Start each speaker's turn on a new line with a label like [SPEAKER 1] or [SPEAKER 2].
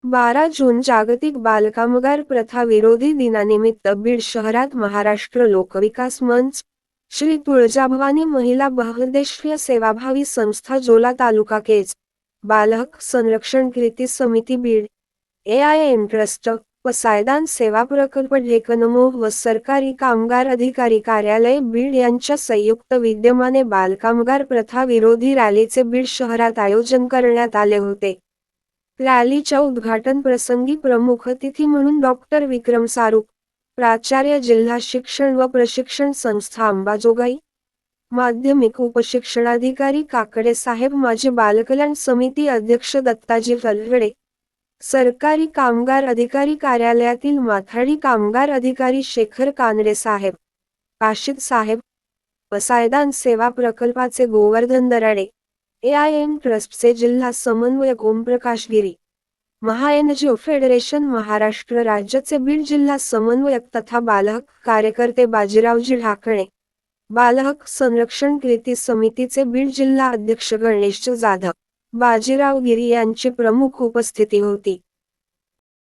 [SPEAKER 1] 12 जून जागतिक बालकामगार प्रथा विरोधी दिनानिमित्त बीड शहरात महाराष्ट्र लोकविकास मंच, श्री तुळजाभवानी महिला बहुउद्देशीय सेवाभावी संस्था जोला तालुका केज, बालहक्क संरक्षण कृती समिती बीड, AIM ट्रस्ट, पसायदान सेवा प्रकल्प ढेकणमोह व सरकारी कामगार अधिकारी कार्यालय बीड यांच्या संयुक्त विद्यमाने बालकामगार प्रथा विरोधी रॅलीचे बीड शहरात आयोजन करण्यात आले होते. रॅलीच्या उद्घाटन प्रसंगी प्रमुख अतिथी म्हणून डॉक्टर विक्रम सारूक, प्राचार्य जिल्हा शिक्षण व प्रशिक्षण संस्था अंबाजोगाई, माध्यमिक उपशिक्षणाधिकारी काकडे साहेब, माजी बालकल्याण समिती अध्यक्ष दत्ताजी तलवडे, सरकारी कामगार अधिकारी कार्यालयातील माथाडी कामगार अधिकारी शेखर कानडे साहेब, काशीद साहेब, पसायदान सेवा प्रकल्पाचे गोवर्धन दराडे, AIM ट्रस्टचे जिल्हा समन्वयक ओमप्रकाश गिरी, महा-NGO फेडरेशन महाराष्ट्र राज्याचे बीड जिल्हा समन्वयक तथा बालहक्क कार्यकर्ते बाजीरावजी ढाकणे, बालहक्क संरक्षण कृती समितीचे बीड जिल्हा अध्यक्ष गणेश जाधव, बाजीराव गिरी यांची प्रमुख उपस्थिती होती.